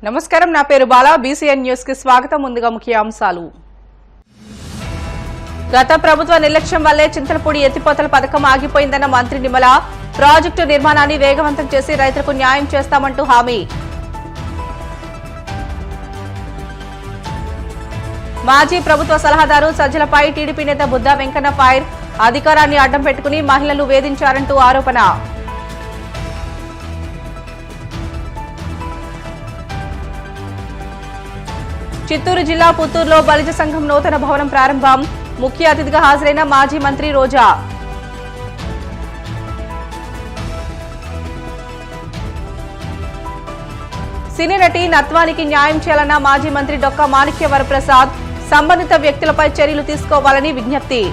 నమస్కారం, నా పేరు బాలా. బీసీఎన్ న్యూస్ కి స్వాగతం. ముందుగా ముఖ్య అంశాలు. గత ప్రభుత్వ నిర్లక్ష్యం వల్లే చింతలపూడి ఎత్తిపోతల పథకం ఆగిపోయిందన్న మంత్రి నిమ్మల. ప్రాజెక్టు నిర్మాణాన్ని వేగవంతం చేసి రైతులకు న్యాయం చేస్తామంటూ హామీ. మాజీ ప్రభుత్వ సలహాదారు సజ్జలపై టీడీపీ నేత బుద్దా వెంకన్న ఫైర్. అధికారాన్ని అడ్డం పెట్టుకుని మహిళలు వేధించారంటూ ఆరోపణ. చిత్తూరు జిల్లా పుత్తూరులో బలిజ సంఘం నూతన భవనం ప్రారంభం. ముఖ్య అతిథిగా హాజరైన మాజీ మంత్రి రోజా. సినీ నటి నత్వానికి న్యాయం చేయాలన్న మాజీ మంత్రి డొక్కా మాణిక్య వరప్రసాద్. సంబంధిత వ్యక్తులపై చర్యలు తీసుకోవాలని విజ్ఞప్తి.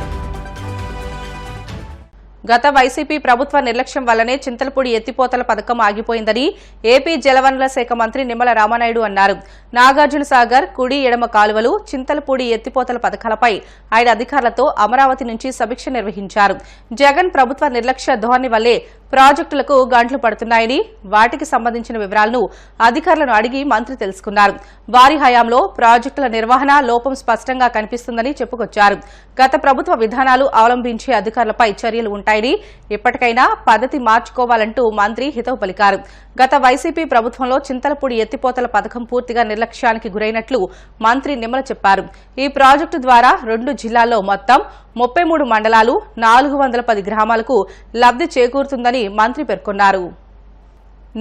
గత వైసీపీ ప్రభుత్వ నిర్లక్ష్యం వల్లనే చింతలపూడి ఎత్తిపోతల పథకం ఆగిపోయిందని ఏపీ జలవనరుల శాఖ మంత్రి నిమ్మల రామానాయుడు అన్నారు. నాగార్జున సాగర్, కుడి ఎడమ కాలువలు, చింతలపూడి ఎత్తిపోతల పథకాలపై ఆయన అధికారులతో అమరావతి నుంచి సమీక్ష నిర్వహించారు. జగన్ ప్రభుత్వ నిర్లక్ష్య ధోరణి వల్లే ప్రాజెక్టులకు గంటలు పడుతున్నాయని, వాటికి సంబంధించిన వివరాలను అధికారులను అడిగి మంత్రి తెలుసుకున్నారు. వారి హయాంలో ప్రాజెక్టుల నిర్వహణ లోపం స్పష్టంగా కనిపిస్తుందని చెప్పుకొచ్చారు. గత ప్రభుత్వ విధానాలు అవలంబించే అధికారులపై చర్యలు ఉంటాయని, ఇప్పటికైనా పద్ధతి మార్చుకోవాలంటూ మంత్రి హితవు పలికారు. గత వైసీపీ ప్రభుత్వంలో చింతలపూడి ఎత్తిపోతల పథకం పూర్తిగా నిర్లక్ష్యానికి గురైనట్లు మంత్రి నిమ్మల చెప్పారు. ఈ ప్రాజెక్టు ద్వారా 2 జిల్లాల్లో మొత్తం 33 మండలాలు, 410 గ్రామాలకు లబ్ది చేకూరుతుందని మంత్రి పేర్కొన్నారు.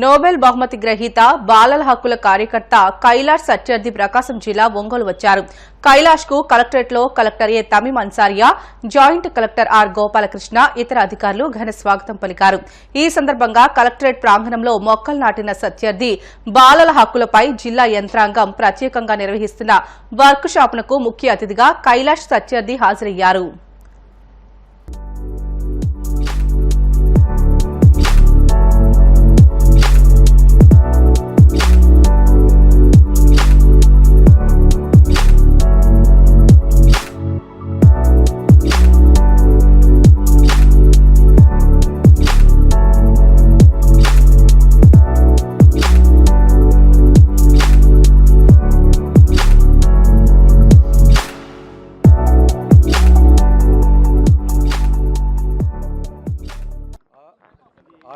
నోబెల్ బహుమతి గ్రహీత, బాలల హక్కుల కార్యకర్త కైలాష్ సత్యార్థి ప్రకాశం జిల్లా ఒంగోలు వచ్చారు. కైలాష్ కు కలెక్టరేట్లో collector A Tamim Ansariya, joint collector R Gopalakrishna, ఇతర అధికారులు ఘన స్వాగతం పలికారు. ఈ సందర్భంగా కలెక్టరేట్ ప్రాంగణంలో మొక్కలు నాటిన సత్యార్థి బాలల హక్కులపై జిల్లా యంత్రాంగం ప్రత్యేకంగా నిర్వహిస్తున్న వర్క్ షాపునకు ముఖ్య అతిథిగా కైలాష్ సత్యార్థి హాజరయ్యారు.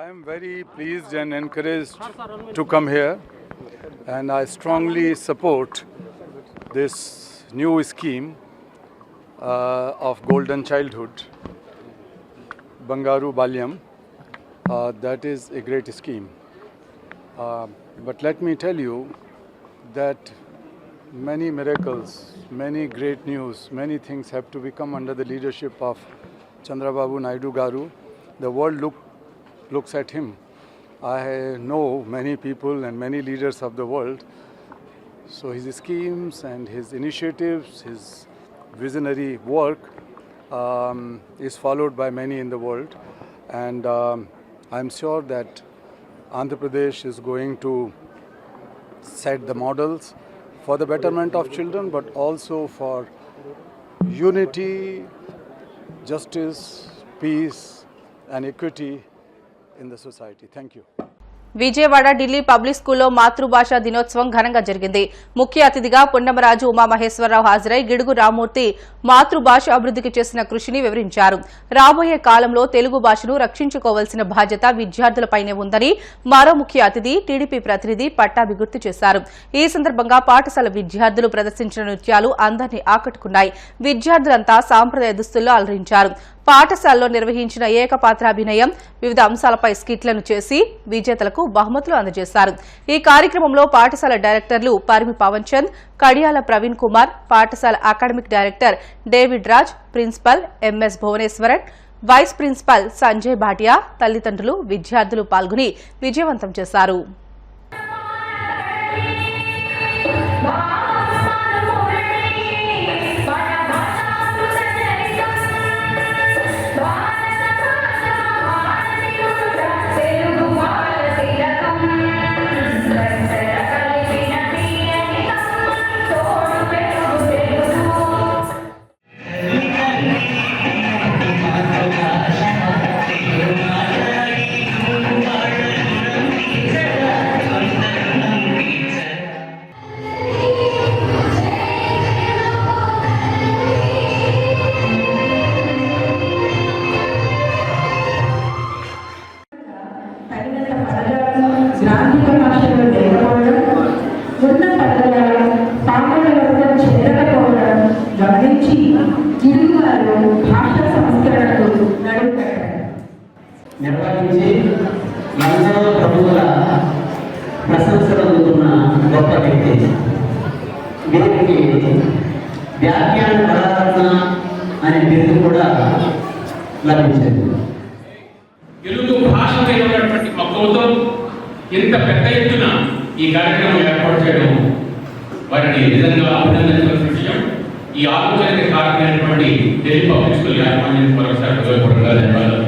I am very pleased and encouraged to come here, and I strongly support this new scheme of Golden Childhood, Bangaru Balyam. That is a great scheme. But let me tell you that many miracles, many great news, many things have to become under the leadership of Chandrababu Naidu Garu. The world looks at him. I know many people and many leaders of the world. So his schemes and his initiatives, his visionary work is followed by many in the world. And I'm sure that Andhra Pradesh is going to set the models for the betterment of children, but also for unity, justice, peace and equity in the society. Thank you. Vijayawada Delhi public స్కూల్లో మాతృభాషా దినోత్సవం ఘనంగా జరిగింది. ముఖ్య అతిథిగా పున్నమరాజు ఉమామహేశ్వరరావు హాజరై గిడుగు రామూర్తి మాతృభాష అభివృద్ధికి చేసిన కృషిని వివరించారు. రాబోయే కాలంలో తెలుగు భాషను రక్షించుకోవాల్సిన బాధ్యత విద్యార్థులపైనే ఉందని మరో ముఖ్య అతిథి టీడీపీ ప్రతినిధి పట్టాభి గుర్తు చేశారు. ఈ సందర్భంగా పాఠశాల విద్యార్థులు ప్రదర్శించిన నృత్యాలు అందరినీ ఆకట్టుకున్నాయి. విద్యార్థులంతా సాంప్రదాయ దుస్తుల్లో అలరించారు. పాఠశాలలో నిర్వహించిన ఏకపాత్రాభినయం, వివిధ అంశాలపై స్కిట్లను చేసి విజేతలకు బహుమతులు అందజేశారు. ఈ కార్యక్రమంలో పాఠశాల డైరెక్టర్లు పరిమి పవన్ చంద్, కడియాల ప్రవీణ్ కుమార్, పాఠశాల academic director David Raj, principal MS Bhuvaneswaran, vice principal Sanjay Bhatia, తల్లిదండ్రులు, విద్యార్థులు పాల్గొని విజయవంతం చేశారు. నిర్వహించి ఎందరో ప్రభుత్వ ప్రశంసలు అందుకున్న గొప్ప వ్యక్తి. వీరికి వ్యాఖ్యాన కళారత్న అనే బిరుదు కూడా లభించింది. తెలుగు భాష మీద ఉన్నటువంటి మక్కువతో ఇంత పెద్ద ఎత్తున ఈ కార్యక్రమం ఏర్పాటు చేయడం వారిని నిజంగా అభినందించాల్సిన విషయం. ఈ ఆలోచనకి కారణమైనటువంటి ఢిల్లీ పబ్లిక్ స్కూల్ యాజమాన్యానికి మరొకసారి హృదయపూర్వకంగా ధన్యవాదాలు.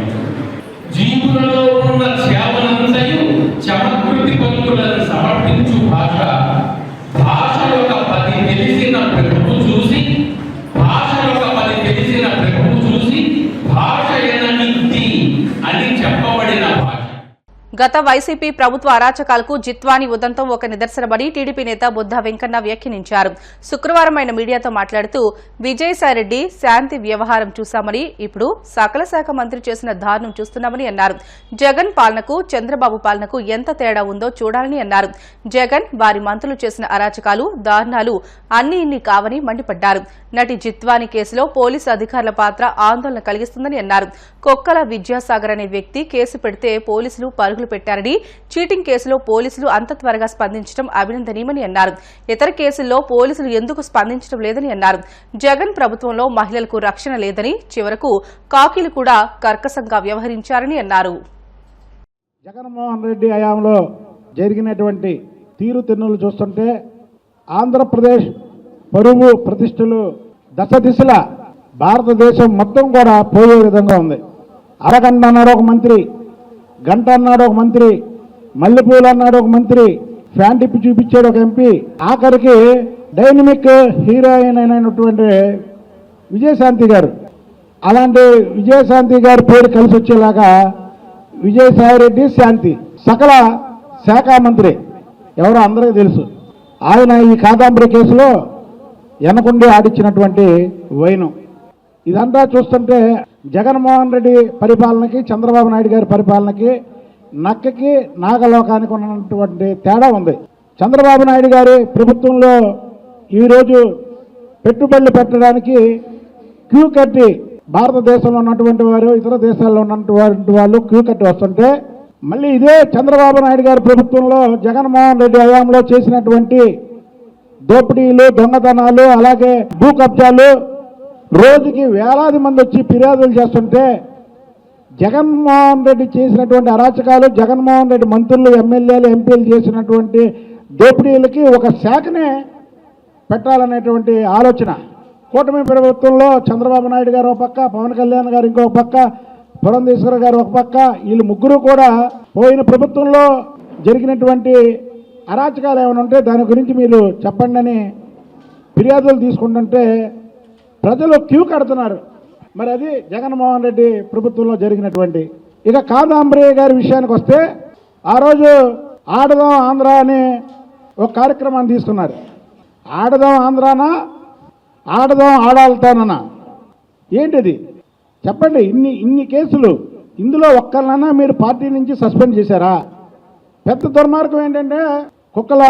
జీవులలో ఉన్న సేవనంతయు చమత్కృతి పంక్తులను సమర్పించు భాష. భాష యొక్క 10 తెలిసిన ప్రభువు చూసి, భాష యొక్క 10 తెలిసిన ప్రభువు చూసి భాష ఎననిది అని చెప్పబడిన భాష. గత వైసీపీ ప్రభుత్వ అరాచకాలకు జిత్వాని ఉదంతం ఒక నిదర్శనమని టీడీపీ నేత బుద్ధ వెంకన్న వ్యాఖ్యానించారు. శుక్రవారం ఆయన మీడియాతో మాట్లాడుతూ విజయసాయిరెడ్డి శాంతి వ్యవహారం చూశామని, ఇప్పుడు సకల శాఖ మంత్రి చేసిన దారుణం చూస్తున్నామని అన్నారు. జగన్ పాలనకు చంద్రబాబు పాలనకు ఎంత తేడా ఉందో చూడాలని అన్నారు. జగన్ వారి మంత్రులు చేసిన అరాచకాలు, దారుణాలు అన్ని ఇన్ని కావని మండిపడ్డారు. నటి జిత్వాని కేసులో పోలీసు అధికారుల పాత్ర ఆందోళన కలిగిస్తుందని అన్నారు. కొక్కల విద్యాసాగర్ అనే వ్యక్తి కేసు పెడితే పోలీసులు పరుగులు పెట్టారని, చీటింగ్ కేసులో పోలీసులు అంత త్వరగా స్పందించడం అభినందనీయమని అన్నారు. ఇతర కేసుల్లో పోలీసులు ఎందుకు స్పందించడం లేదని అన్నారు. జగన్ ప్రభుత్వంలో మహిళలకు రక్షణ లేదని, చివరకు కాకీలు కూడా కర్కశంగా వ్యవహరించారని అన్నారు. జగన్మోహన్ రెడ్డి హయాంలో జరిగినటువంటి తీరుతెన్నులు చూస్తుంటే ఆంధ్రప్రదేశ్ పరువు ప్రతిష్టలు దశ దిశల భారతదేశం మొత్తం కూడా పోయే విధంగా ఉంది. అరగంట అన్నాడు ఒక మంత్రి, గంట అన్నాడు ఒక మంత్రి, మల్లెపూలు అన్నాడు ఒక మంత్రి, ఫ్యాన్ టిప్పి చూపించాడు ఒక ఎంపీ, ఆఖరికి డైనమిక్ హీరోయిన్ అయినటువంటి విజయశాంతి గారు. అలాంటి విజయశాంతి గారి పేరు కలిసి వచ్చేలాగా విజయసాయిరెడ్డి శాంతి సకల శాఖ మంత్రి ఎవరో అందరికీ తెలుసు. ఆయన ఈ కాదంబరి కేసులో వెనకుండి ఆడిచ్చినటువంటి వైను. ఇదంతా చూస్తుంటే జగన్మోహన్ రెడ్డి పరిపాలనకి, చంద్రబాబు నాయుడు గారి పరిపాలనకి, నక్కకి నాగలోకానికి ఉన్నటువంటి తేడా ఉంది. చంద్రబాబు నాయుడు గారి ప్రభుత్వంలో ఈరోజు పెట్టుబడులు పెట్టడానికి క్యూ కట్టి భారతదేశంలో ఉన్నటువంటి వారు, ఇతర దేశాల్లో ఉన్నటువంటి వాళ్ళు క్యూ కట్టి వస్తుంటే, మళ్ళీ ఇదే చంద్రబాబు నాయుడు గారి ప్రభుత్వంలో జగన్మోహన్ రెడ్డి హయాంలో చేసినటువంటి దోపిడీలు, దొంగతనాలు, అలాగే భూ కబ్జాలు, రోజుకి వేలాది మంది వచ్చి ఫిర్యాదులు చేస్తుంటే, జగన్మోహన్ రెడ్డి చేసినటువంటి అరాచకాలు, జగన్మోహన్ రెడ్డి మంత్రులు, ఎమ్మెల్యేలు, ఎంపీలు చేసినటువంటి దోపిడీలకి ఒక శాఖనే పెట్టాలనేటువంటి ఆలోచన కూటమి ప్రభుత్వంలో చంద్రబాబు నాయుడు గారు ఒక పక్క, పవన్ కళ్యాణ్ గారు ఇంకొక పక్క, పురంధేశ్వర గారు ఒక పక్క, వీళ్ళు ముగ్గురు కూడా పోయిన ప్రభుత్వంలో జరిగినటువంటి అరాచకాలు ఏమైనా ఉంటే దాని గురించి మీరు చెప్పండి అని ఫిర్యాదులు తీసుకుంటుంటే ప్రజలు క్యూ కడుతున్నారు. మరి అది జగన్మోహన్ రెడ్డి ప్రభుత్వంలో జరిగినటువంటి. ఇక కాదంబరి గారి విషయానికి వస్తే, ఆ రోజు ఆడదాం ఆంధ్ర అని ఒక కార్యక్రమాన్ని తీసుకున్నారు. ఆడదాం ఆంధ్రానా, ఆడదాం ఆడాలతానన్నా, ఏంటిది చెప్పండి? ఇన్ని కేసులు, ఇందులో ఒక్కళ్ళన్నా మీరు పార్టీ నుంచి సస్పెండ్ చేశారా? పెద్ద దుర్మార్గం ఏంటంటే, కుక్కల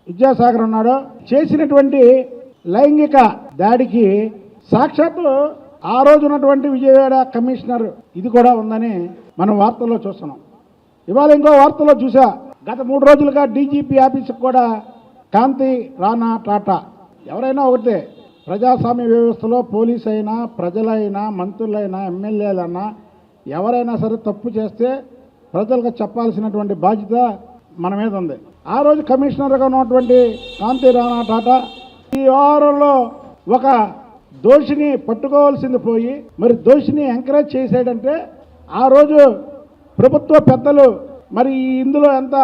విద్యాసాగర్ ఉన్నాడు, చేసినటువంటి లైంగిక దాడికి సాక్షాత్తు ఆ రోజు ఉన్నటువంటి విజయవాడ కమిషనర్ ఇది కూడా ఉందని మనం వార్తల్లో చూస్తున్నాం. ఇవాళ ఇంకో వార్తలో చూసా, గత 3 రోజులుగా డీజీపీ ఆఫీసుకు కూడా కాంతి రాణా టాటా. ఎవరైనా ఒకటే, ప్రజాస్వామ్య వ్యవస్థలో పోలీస్ అయినా, ప్రజలైనా, మంత్రులైనా, ఎమ్మెల్యేలైనా ఎవరైనా సరే తప్పు చేస్తే ప్రజలకు చెప్పాల్సినటువంటి బాధ్యత మన మీద ఉంది. ఆ రోజు కమిషనర్గా ఉన్నటువంటి కాంతి రాణా టాటా ఈ వ్యవహారంలో ఒక దోషిని పట్టుకోవాల్సింది పోయి మరి దోషిని ఎంకరేజ్ చేసాడంటే, ఆ రోజు ప్రభుత్వ పెద్దలు మరి ఇందులో ఎంత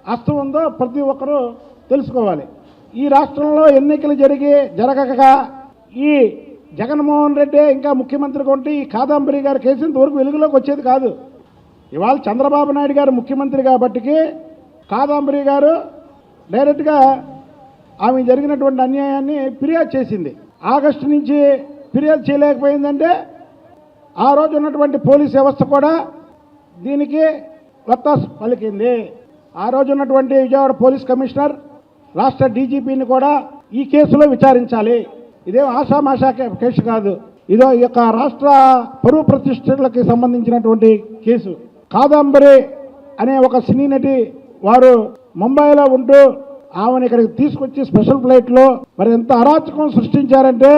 హస్తం ఉందో ప్రతి ఒక్కరూ తెలుసుకోవాలి. ఈ రాష్ట్రంలో ఎన్నికలు జరగక ఈ జగన్మోహన్ రెడ్డి ఇంకా ముఖ్యమంత్రిగా ఉంటే ఈ కాదంబరి గారి కేసు ఇంతవరకు వెలుగులోకి వచ్చేది కాదు. ఇవాళ చంద్రబాబు నాయుడు గారు ముఖ్యమంత్రి కాబట్టికి కాదంబరి గారు డైరెక్ట్గా ఆమె జరిగినటువంటి అన్యాయాన్ని ఫిర్యాదు చేసింది. ఆగస్టు నుంచి ఫిర్యాదు చేయలేకపోయిందంటే ఆ రోజు ఉన్నటువంటి పోలీస్ వ్యవస్థ కూడా దీనికి వత్తాసు పలికింది. ఆ రోజు ఉన్నటువంటి విజయవాడ పోలీస్ కమిషనర్, రాష్ట్ర డీజీపీని కూడా ఈ కేసులో విచారించాలి. ఇదేం ఆషామాషా కేసు కాదు. ఇదో ఈ యొక్క రాష్ట్ర పరువు ప్రతిష్టలకి సంబంధించినటువంటి కేసు. కాదంబరి అనే ఒక సినీ నటి వారు ముంబైలో ఉంటూ ఆమెను ఇక్కడికి తీసుకొచ్చి స్పెషల్ ఫ్లైట్లో మరి ఎంత అరాచకం సృష్టించారంటే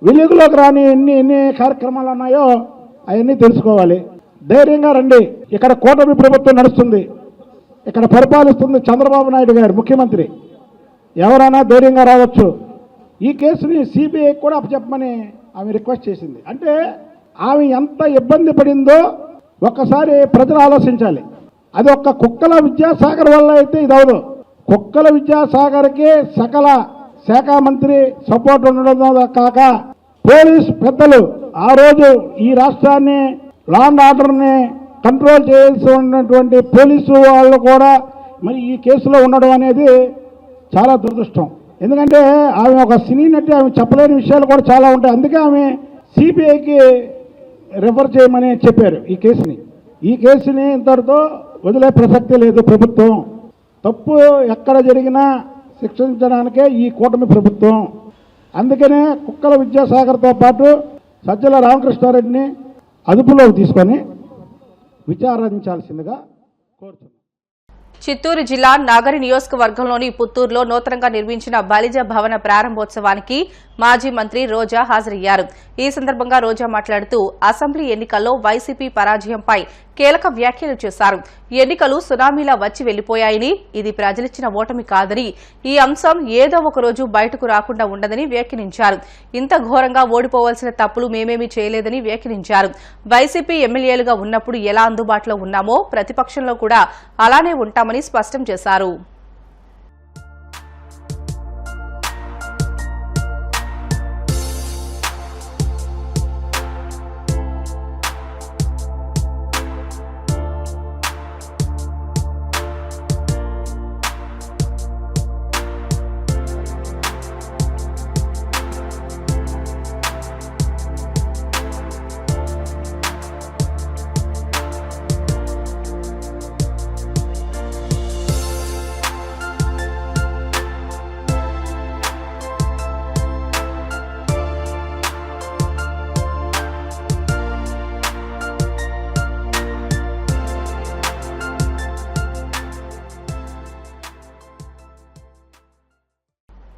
వెలుగులోకి రాని ఎన్ని కార్యక్రమాలు ఉన్నాయో అవన్నీ తెలుసుకోవాలి. ధైర్యంగా రండి. ఇక్కడ కూటమి ప్రభుత్వం నడుస్తుంది, ఇక్కడ పరిపాలిస్తుంది చంద్రబాబు నాయుడు గారు ముఖ్యమంత్రి. ఎవరైనా ధైర్యంగా రావచ్చు. ఈ కేసుని సిబిఐ కూడా అప్పచెప్పమని ఆమె రిక్వెస్ట్ చేసింది. అంటే ఆమె ఎంత ఇబ్బంది పడిందో ఒక్కసారి ప్రజలు ఆలోచించాలి. అది ఒక్క కుక్కల విద్యాసాగర్ వల్ల అయితే ఇది అవదు. కుక్కల విద్యాసాగర్కి సకల శాఖ మంత్రి సపోర్ట్ ఉండడం కాక పోలీస్ పెద్దలు ఆ రోజు ఈ రాష్ట్రాన్ని లా అండ్ ఆర్డర్ని కంట్రోల్ చేయాల్సి ఉన్నటువంటి పోలీసు వాళ్ళు కూడా మరి ఈ కేసులో ఉండడం అనేది చాలా దురదృష్టం. ఎందుకంటే ఆమె ఒక సినీ నటి, ఆమె చెప్పలేని విషయాలు కూడా చాలా ఉంటాయి. అందుకే ఆమె సిబిఐకి రిఫర్ చేయమని చెప్పారు ఈ కేసుని ఇంతటితో వదిలే ప్రసక్తి లేదు. ప్రభుత్వం తప్పు ఎక్కడ జరిగినా శిక్షించడానికే ఈ కూటమి ప్రభుత్వం. అందుకనే కుక్కల విద్యాసాగర్తో పాటు సజ్జల రామకృష్ణారెడ్డిని అదుపులోకి తీసుకొని విచారించాల్సిందిగా కోరుతున్నాను. చిత్తూరు జిల్లా నాగరి నియోజకవర్గంలోని పుత్తూరులో నూతనంగా నిర్మించిన బలిజ భవన ప్రారంభోత్సవానికి మాజీ మంత్రి రోజా హాజరయ్యారు. ఈ సందర్భంగా రోజా మాట్లాడుతూ అసెంబ్లీ ఎన్నికల్లో వైసీపీ పరాజయంపై కీలక వ్యాఖ్యలు చేశారు. ఎన్నికలు సునామీలా వచ్చి వెళ్లిపోయాయని, ఇది ప్రజలిచ్చిన ఓటమి కాదని, ఈ అంశం ఏదో ఒక రోజు బయటకు రాకుండా ఉండదని వ్యాఖ్యానించారు. ఇంత ఘోరంగా ఓడిపోవాల్సిన తప్పులు మేమేమీ చేయలేదని వ్యాఖ్యానించారు. వైసీపీ ఎమ్మెల్యేలుగా ఉన్నప్పుడు ఎలా అందుబాటులో ఉన్నామో ప్రతిపక్షంలో కూడా అలానే ఉంటామని స్పష్టం చేశారు.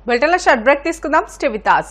బులెటిన్లో షార్ట్ బ్రేక్ తీసుకుందాం. Stay with us.